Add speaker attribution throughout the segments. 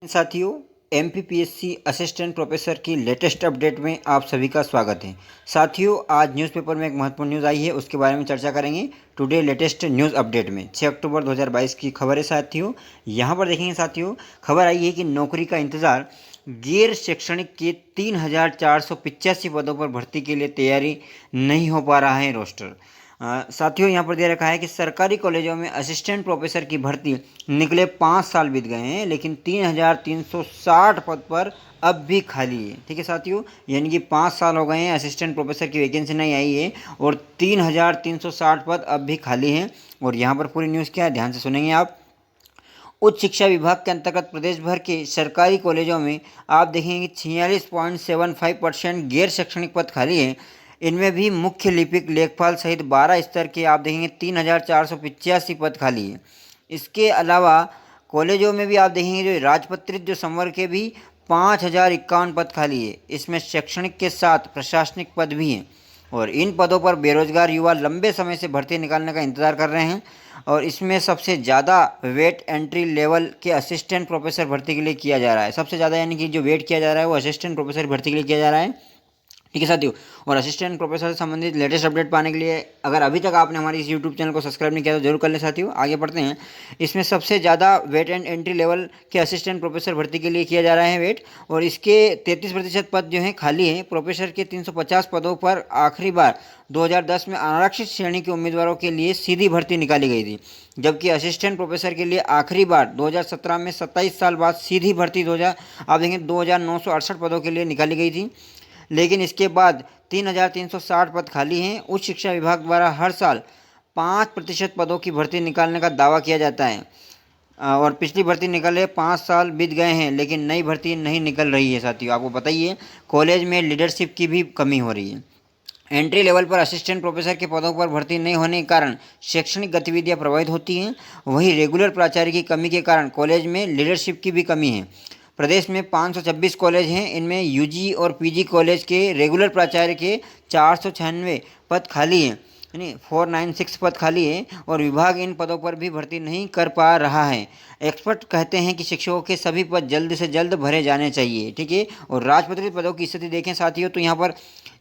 Speaker 1: साथियों, MPPSC assistant professor की latest update में आप सभी का स्वागत है। साथियों, आज न्यूज़पेपर में एक महत्वपूर्ण न्यूज़ आई है, उसके बारे में चर्चा करेंगे टुडे लेटेस्ट न्यूज़ अपडेट में। 6 अक्टूबर 2022 की खबर है साथियों। यहाँ पर देखेंगे साथियों, खबर आई है कि नौकरी का इंतज़ार, गैर शैक्षणिक के 3,485 पदों पर भर्ती के लिए तैयारी नहीं हो पा रहा है रोस्टर। साथियों, यहाँ पर दे रखा है कि सरकारी कॉलेजों में असिस्टेंट प्रोफेसर की भर्ती निकले 5 साल बीत गए हैं, लेकिन 3,360 पद पर अब भी खाली है। ठीक है साथियों, यानी कि 5 साल हो गए हैं, असिस्टेंट प्रोफेसर की वैकेंसी नहीं आई है और 3,360 पद अब भी खाली हैं। और यहाँ पर पूरी न्यूज़ क्या है, ध्यान से सुनेंगे आप। उच्च शिक्षा विभाग के अंतर्गत प्रदेश भर के सरकारी कॉलेजों में आप देखेंगे 46.75% गैर शैक्षणिक पद खाली हैं। इनमें भी मुख्य लिपिक, लेखपाल सहित 12 स्तर के आप देखेंगे 3,485 पद खाली हैं। इसके अलावा कॉलेजों में भी आप देखेंगे जो राजपत्रित जो संवर्ग के भी 5,051 पद खाली है। इसमें शैक्षणिक के साथ प्रशासनिक पद भी हैं और इन पदों पर बेरोजगार युवा लंबे समय से भर्ती निकालने का इंतजार कर रहे हैं। और इसमें सबसे ज़्यादा वेट एंट्री लेवल के असिस्टेंट प्रोफेसर भर्ती के लिए किया जा रहा है। सबसे ज़्यादा यानी कि जो वेट किया जा रहा है वो असिस्टेंट प्रोफेसर भर्ती के लिए किया जा रहा है। ठीक है साथियों, और असिस्टेंट प्रोफेसर से संबंधित लेटेस्ट अपडेट पाने के लिए अगर अभी तक आपने हमारे इस यूट्यूब चैनल को सब्सक्राइब नहीं किया तो जरूर कर लें साथियों। आगे बढ़ते हैं। इसमें सबसे ज़्यादा वेट एंड एंट्री लेवल के असिस्टेंट प्रोफेसर भर्ती के लिए किया जा रहा है वेट, और इसके 33% पद जो हैं खाली हैं। प्रोफेसर के 350 पदों पर आखिरी बार 2010 में आरक्षित श्रेणी के उम्मीदवारों के लिए सीधी भर्ती निकाली गई थी, जबकि असिस्टेंट प्रोफेसर के लिए आखिरी बार 2017 में 27 साल बाद सीधी भर्ती 2,968 पदों के लिए निकाली गई थी। लेकिन इसके बाद 3,360 पद खाली हैं। उच्च शिक्षा विभाग द्वारा हर साल 5% पदों की भर्ती निकालने का दावा किया जाता है और पिछली भर्ती निकले 5 साल बीत गए हैं, लेकिन नई भर्ती नहीं निकल रही है साथियों। आपको बताइए, कॉलेज में लीडरशिप की भी कमी हो रही है। एंट्री लेवल पर असिस्टेंट प्रोफेसर के पदों पर भर्ती नहीं होने के कारण शैक्षणिक गतिविधियां प्रभावित होती हैं। वहीं रेगुलर प्राचार्य की कमी के कारण कॉलेज में लीडरशिप की भी कमी है। प्रदेश में 526 कॉलेज हैं। इनमें यूजी और पीजी कॉलेज के रेगुलर प्राचार्य के 496 पद खाली हैं, यानी 496 पद खाली हैं और विभाग इन पदों पर भी भर्ती नहीं कर पा रहा है। एक्सपर्ट कहते हैं कि शिक्षकों के सभी पद जल्द से जल्द भरे जाने चाहिए। ठीक है, और राजपत्रित पदों की स्थिति देखें साथियों, तो यहाँ पर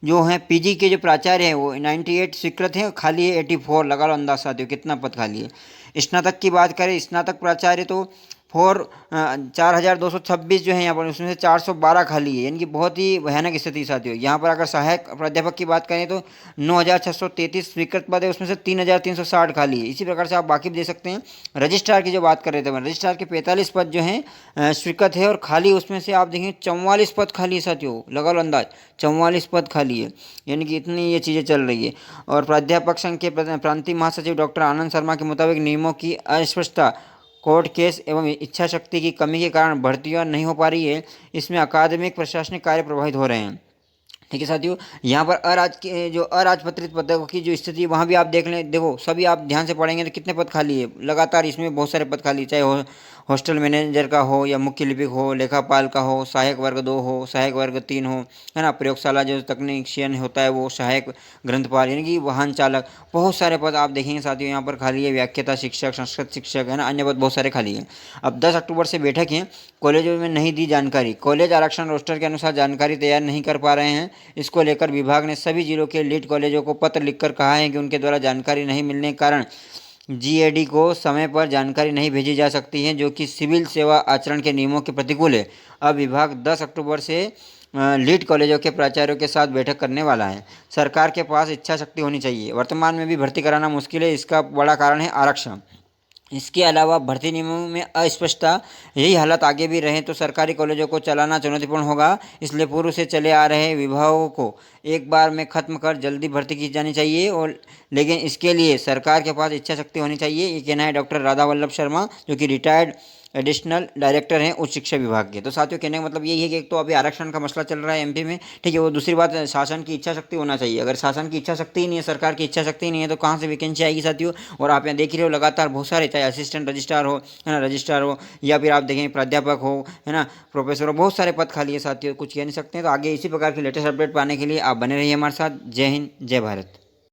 Speaker 1: जो हैं पीजी के जो प्राचार्य हैं वो 98 स्वीकृत हैं, खाली है 84। लगा लो अंदाज साथियों कितना पद खाली है। स्नातक की बात करें, स्नातक प्राचार्य तो 4,226 जो है यहाँ पर, उसमें से 412 खाली है, यानी कि बहुत ही भयानक स्थिति साथियों। यहाँ पर अगर सहायक प्राध्यापक की बात करें तो 9,633 स्वीकृत पद है, उसमें से 3,360 खाली है। इसी प्रकार से आप बाकी भी दे सकते हैं। रजिस्ट्रार की जो बात कर रहे थे, रजिस्ट्रार के 45 पद जो हैं स्वीकृत है और खाली उसमें से आप देखें 44 पद खाली है साथियों। लगा लो अंदाज, 44 पद खाली है, यानी कि इतनी ये चीज़ें चल रही है। और प्राध्यापक संघ के प्रांतीय महासचिव डॉक्टर आनंद शर्मा के मुताबिक नियमों की अस्पष्टता, कोर्ट केस एवं इच्छा शक्ति की कमी के कारण भर्तियां नहीं हो पा रही है। इसमें अकादमिक प्रशासनिक कार्य प्रभावित हो रहे हैं। ठीक है साथियों, यहाँ पर अराजपत्रित पदों की जो स्थिति वहाँ भी आप देख लें। देखो, सभी आप ध्यान से पढ़ेंगे तो कितने पद खाली है लगातार। इसमें बहुत सारे पद खाली, चाहे हॉस्टल मैनेजर का हो या मुख्य लिपिक हो, लेखापाल का हो, सहायक वर्ग 2 हो, सहायक वर्ग 3 हो, है ना। प्रयोगशाला जो तकनीशियन होता है वो, सहायक ग्रंथपाल यानी कि वाहन चालक, बहुत सारे पद आप देखेंगे साथियों यहाँ पर खाली है। व्याख्याता शिक्षक, संस्कृत शिक्षक, है ना, अन्य पद बहुत सारे खाली हैं। अब 10 अक्टूबर से बैठक है, कॉलेजों में नहीं दी जानकारी। कॉलेज आरक्षण रोस्टर के अनुसार जानकारी तैयार नहीं कर पा रहे हैं। इसको लेकर विभाग ने सभी जिलों के लीड कॉलेजों को पत्र लिखकर कहा है कि उनके द्वारा जानकारी नहीं मिलने के कारण जीएडी को समय पर जानकारी नहीं भेजी जा सकती है, जो कि सिविल सेवा आचरण के नियमों के प्रतिकूल है। अब विभाग 10 अक्टूबर से लीड कॉलेजों के प्राचार्यों के साथ बैठक करने वाला है। सरकार के पास इच्छा शक्ति होनी चाहिए। वर्तमान में भी भर्ती कराना मुश्किल है, इसका बड़ा कारण है आरक्षण। इसके अलावा भर्ती नियमों में अस्पष्टता, यही हालत आगे भी रहे तो सरकारी कॉलेजों को चलाना चुनौतीपूर्ण होगा। इसलिए पूर्व से चले आ रहे विभागों को एक बार में ख़त्म कर जल्दी भर्ती की जानी चाहिए, और लेकिन इसके लिए सरकार के पास इच्छा शक्ति होनी चाहिए। ये कहना है डॉक्टर राधा वल्लभ शर्मा, जो कि रिटायर्ड एडिशनल डायरेक्टर हैं उच्च शिक्षा विभाग के। तो साथियों, कहने का मतलब यही है कि एक तो अभी आरक्षण का मसला चल रहा है एमपी में, ठीक है। वो दूसरी बात, शासन की इच्छा शक्ति होना चाहिए। अगर शासन की इच्छा शक्ति ही नहीं है, सरकार की इच्छा शक्ति ही नहीं है, तो कहाँ से वैकेंसी आएगी साथियों। और आप यहाँ देख ही रहे हो लगातार बहुत सारे, चाहे असिस्टेंट रजिस्ट्रार हो, है ना, रजिस्ट्रार हो, या फिर आप देखें प्राध्यापक हो, है ना, प्रोफेसर हो, बहुत सारे पद खाली है साथियों। कुछ कह नहीं सकते हैं। तो आगे इसी प्रकार की लेटेस्ट अपडेट पाने के लिए आप बने रहिए हमारे साथ। जय हिंद, जय भारत।